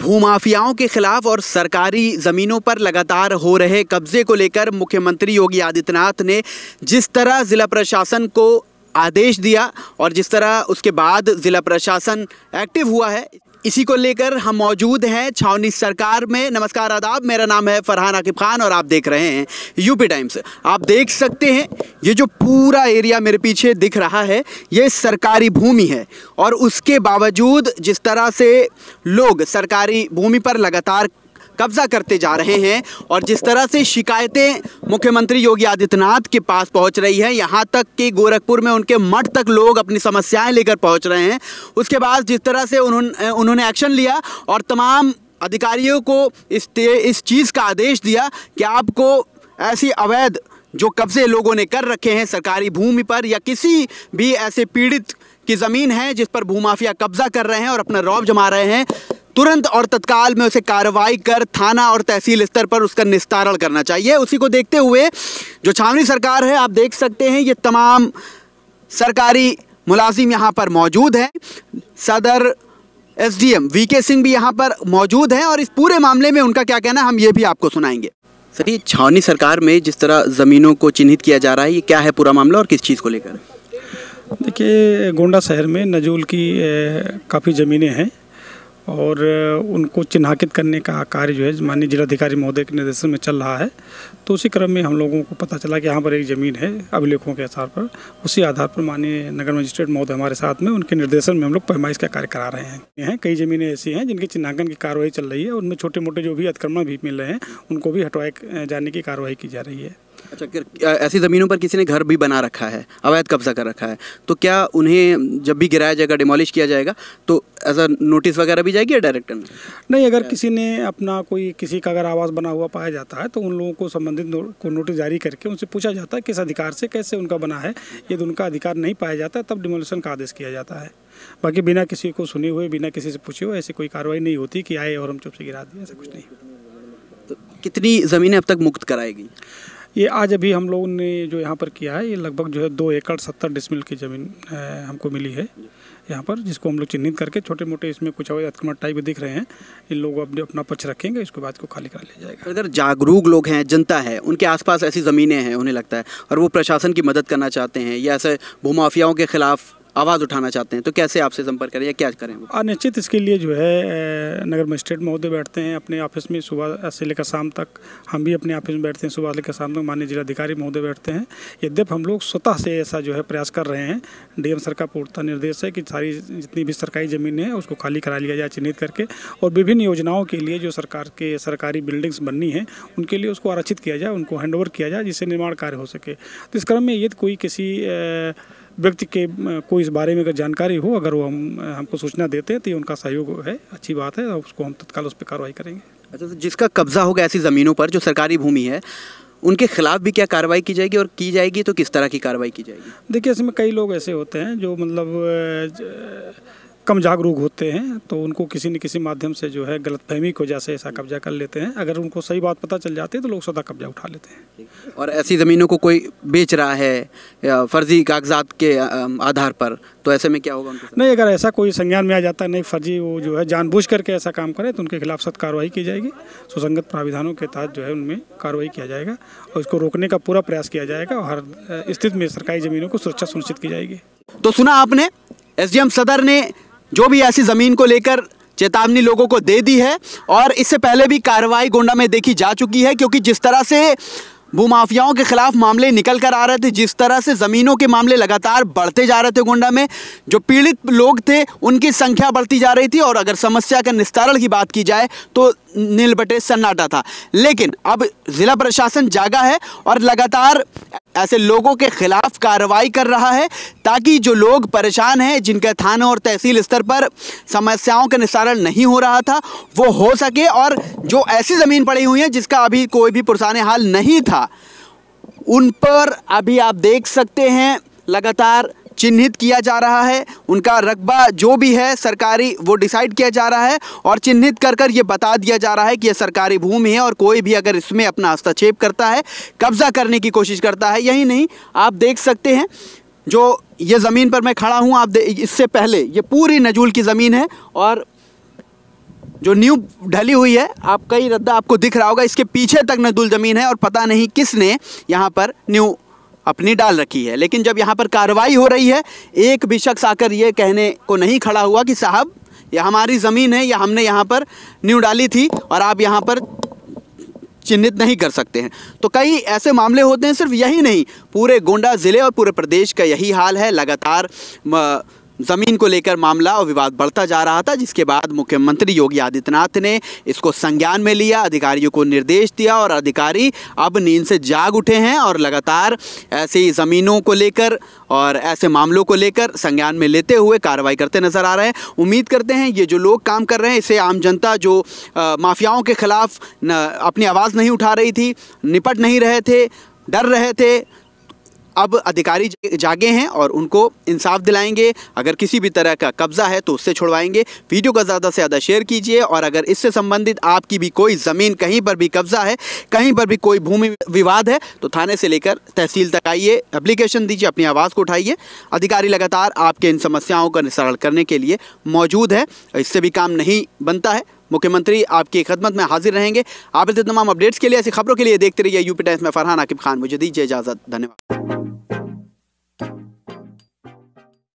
भूमाफियाओं के खिलाफ और सरकारी ज़मीनों पर लगातार हो रहे कब्जे को लेकर मुख्यमंत्री योगी आदित्यनाथ ने जिस तरह ज़िला प्रशासन को आदेश दिया और जिस तरह उसके बाद ज़िला प्रशासन एक्टिव हुआ है, इसी को लेकर हम मौजूद हैं छावनी सरकार में। नमस्कार, आदाब, मेरा नाम है फरहान आकिब खान और आप देख रहे हैं यूपी टाइम्स। आप देख सकते हैं ये जो पूरा एरिया मेरे पीछे दिख रहा है ये सरकारी भूमि है और उसके बावजूद जिस तरह से लोग सरकारी भूमि पर लगातार कब्जा करते जा रहे हैं और जिस तरह से शिकायतें मुख्यमंत्री योगी आदित्यनाथ के पास पहुंच रही है, यहाँ तक कि गोरखपुर में उनके मठ तक लोग अपनी समस्याएं लेकर पहुंच रहे हैं। उसके बाद जिस तरह से उन्होंने एक्शन लिया और तमाम अधिकारियों को इस चीज़ का आदेश दिया कि आपको ऐसी अवैध जो कब्जे लोगों ने कर रखे हैं सरकारी भूमि पर या किसी भी ऐसे पीड़ित की ज़मीन है जिस पर भूमाफिया कब्जा कर रहे हैं और अपना रौब जमा रहे हैं, तुरंत और तत्काल में उसे कार्रवाई कर थाना और तहसील स्तर पर उसका निस्तारण करना चाहिए। उसी को देखते हुए जो छावनी सरकार है, आप देख सकते हैं ये तमाम सरकारी मुलाजिम यहाँ पर मौजूद हैं। सदर एसडीएम वीके सिंह भी यहाँ पर मौजूद हैं और इस पूरे मामले में उनका क्या कहना है हम ये भी आपको सुनाएंगे। सर, ये छावनी सरकार में जिस तरह ज़मीनों को चिन्हित किया जा रहा है, ये क्या है पूरा मामला और किस चीज़ को लेकर? देखिए, गोंडा शहर में नजूल की काफ़ी ज़मीनें हैं और उनको चिन्हांकित करने का कार्य जो है माननीय जिलाधिकारी महोदय के निर्देशन में चल रहा है। तो उसी क्रम में हम लोगों को पता चला कि यहाँ पर एक ज़मीन है अभिलेखों के आधार पर। उसी आधार पर माननीय नगर मजिस्ट्रेट महोदय हमारे साथ में उनके निर्देशन में हम लोग पैमाइश का कार्य करा रहे हैं। कई ज़मीनें ऐसी हैं जिनकी चिन्हांकन की कार्रवाई चल रही है, उनमें छोटे मोटे जो भी अतिक्रमण भी मिल रहे हैं उनको भी हटवाए जाने की कार्रवाई की जा रही है। अच्छा, ऐसी ज़मीनों पर किसी ने घर भी बना रखा है, अवैध कब्जा कर रखा है, तो क्या उन्हें जब भी गिराया जाएगा, डिमोलिश किया जाएगा, तो ऐसा नोटिस वगैरह भी जाएगी या डायरेक्टर में? नहीं, अगर किसी ने अपना किसी का अगर आवास बना हुआ पाया जाता है तो उन लोगों को संबंधित को नोटिस जारी करके उनसे पूछा जाता है किस अधिकार से कैसे उनका बना है। यदि उनका अधिकार नहीं पाया जाता तब डिमोलिशन का आदेश किया जाता है। बाकी बिना किसी को सुने हुए, बिना किसी से पूछे हुए ऐसी कोई कार्रवाई नहीं होती कि आए और हम चुप से गिरा दिए, ऐसा कुछ नहीं। तो कितनी ज़मीनें अब तक मुक्त कराएगी? ये आज अभी हम लोगों ने जो यहाँ पर किया है, ये लगभग जो है 2 एकड़ 70 डिसमिल की ज़मीन हमको मिली है यहाँ पर, जिसको हम लोग चिन्हित करके छोटे मोटे इसमें कुछ अवैध अतिक्रमण टाइप दिख रहे हैं, इन लोग अपना पक्ष रखेंगे, इसके बाद को खाली करा लिया जाएगा। अगर जागरूक लोग हैं, जनता है, उनके आसपास ऐसी ज़मीनें हैं उन्हें लगता है और वो प्रशासन की मदद करना चाहते हैं या ऐसे भूमाफियाओं के खिलाफ आवाज़ उठाना चाहते हैं, तो कैसे आपसे संपर्क करें या क्या करें? निश्चित इसके लिए जो है नगर मजिस्ट्रेट महोदय बैठते हैं अपने ऑफिस में सुबह से लेकर शाम तक। हम भी अपने ऑफिस में बैठते हैं सुबह लेकर शाम तक। माननीय जिलाधिकारी महोदय बैठते हैं। यद्यपि हम लोग स्वतः से ऐसा जो है प्रयास कर रहे हैं, डीएम सर का पूर्णतः निर्देश है कि सारी जितनी भी सरकारी ज़मीनें हैं उसको खाली करा लिया जाए चिन्हित करके, और विभिन्न योजनाओं के लिए जो सरकार के सरकारी बिल्डिंग्स बननी है उनके लिए उसको आरक्षित किया जाए, उनको हैंडओवर किया जाए जिससे निर्माण कार्य हो सके। तो इस क्रम में यदि कोई किसी व्यक्ति के कोई इस बारे में अगर जानकारी हो, अगर वो हमको सूचना देते हैं तो ये उनका सहयोग है, अच्छी बात है, और उसको हम तत्काल उस पर कार्रवाई करेंगे। अच्छा, तो जिसका कब्जा होगा ऐसी ज़मीनों पर जो सरकारी भूमि है, उनके खिलाफ भी क्या कार्रवाई की जाएगी और की जाएगी तो किस तरह की कार्रवाई की जाएगी? देखिए, इसमें कई लोग ऐसे होते हैं जो मतलब कम जागरूक होते हैं, तो उनको किसी न किसी माध्यम से जो है गलतफहमी की वजह से ऐसा कब्जा कर लेते हैं। अगर उनको सही बात पता चल जाती है तो लोग स्वतः कब्जा उठा लेते हैं। और ऐसी ज़मीनों को कोई बेच रहा है या फर्जी कागजात के आधार पर, तो ऐसे में क्या होगा उनके साथ? नहीं, अगर ऐसा कोई संज्ञान में आ जाता है, नहीं फर्जी वो जो है जानबूझ करके ऐसा काम करे तो उनके खिलाफ सख्त कार्रवाई की जाएगी। सुसंगत प्राविधानों के तहत जो है उनमें कार्रवाई किया जाएगा और इसको रोकने का पूरा प्रयास किया जाएगा और हर स्थिति में सरकारी ज़मीनों को सुरक्षा सुनिश्चित की जाएगी। तो सुना आपने, एसडीएम सदर ने जो भी ऐसी ज़मीन को लेकर चेतावनी लोगों को दे दी है और इससे पहले भी कार्रवाई गोंडा में देखी जा चुकी है, क्योंकि जिस तरह से भूमाफियाओं के खिलाफ मामले निकल कर आ रहे थे, जिस तरह से ज़मीनों के मामले लगातार बढ़ते जा रहे थे गोंडा में, जो पीड़ित लोग थे उनकी संख्या बढ़ती जा रही थी और अगर समस्या के निस्तारण की बात की जाए तो नील बटे सन्नाटा था। लेकिन अब ज़िला प्रशासन जागा है और लगातार ऐसे लोगों के खिलाफ कार्रवाई कर रहा है ताकि जो लोग परेशान हैं, जिनके थाना और तहसील स्तर पर समस्याओं का निस्तारण नहीं हो रहा था, वो हो सके, और जो ऐसी ज़मीन पड़ी हुई है जिसका अभी कोई भी पुरसाने हाल नहीं था, उन पर अभी आप देख सकते हैं लगातार चिन्हित किया जा रहा है। उनका रकबा जो भी है सरकारी वो डिसाइड किया जा रहा है और चिन्हित कर कर ये बता दिया जा रहा है कि ये सरकारी भूमि है और कोई भी अगर इसमें अपना हस्तक्षेप करता है, कब्जा करने की कोशिश करता है। यही नहीं, आप देख सकते हैं जो ये ज़मीन पर मैं खड़ा हूँ, आप इससे पहले ये पूरी नजूल की ज़मीन है और जो नींव ढली हुई है, आप कई रद्दा आपको दिख रहा होगा, इसके पीछे तक नदुल ज़मीन है और पता नहीं किसने यहाँ पर नींव अपनी डाल रखी है। लेकिन जब यहाँ पर कार्रवाई हो रही है, एक भी शख्स आकर ये कहने को नहीं खड़ा हुआ कि साहब यह हमारी ज़मीन है या हमने यहाँ पर नींव डाली थी और आप यहाँ पर चिन्हित नहीं कर सकते हैं। तो कई ऐसे मामले होते हैं, सिर्फ यही नहीं, पूरे गोंडा ज़िले और पूरे प्रदेश का यही हाल है। लगातार ज़मीन को लेकर मामला और विवाद बढ़ता जा रहा था, जिसके बाद मुख्यमंत्री योगी आदित्यनाथ ने इसको संज्ञान में लिया, अधिकारियों को निर्देश दिया और अधिकारी अब नींद से जाग उठे हैं और लगातार ऐसी ज़मीनों को लेकर और ऐसे मामलों को लेकर संज्ञान में लेते हुए कार्रवाई करते नज़र आ रहे हैं। उम्मीद करते हैं ये जो लोग काम कर रहे हैं, इसे आम जनता जो माफियाओं के ख़िलाफ़ अपनी आवाज़ नहीं उठा रही थी, निपट नहीं रहे थे, डर रहे थे, अब अधिकारी जागे हैं और उनको इंसाफ दिलाएंगे। अगर किसी भी तरह का कब्ज़ा है तो उससे छुड़वाएंगे। वीडियो को ज़्यादा से ज़्यादा शेयर कीजिए और अगर इससे संबंधित आपकी भी कोई ज़मीन, कहीं पर भी कब्ज़ा है, कहीं पर भी कोई भूमि विवाद है, तो थाने से लेकर तहसील तक आइए, एप्लीकेशन दीजिए, अपनी आवाज़ को उठाइए। अधिकारी लगातार आपके इन समस्याओं का निस्तारण करने के लिए मौजूद है। इससे भी काम नहीं बनता है। मुख्यमंत्री आपकी खिदमत में हाजिर रहेंगे। आप ऐसे तमाम अपडेट्स के लिए, ऐसी खबरों के लिए देखते रहिए यूपी टाइम्स में। फरहान आकिब खान, मुझे दीजिए इजाज़त। धन्यवाद।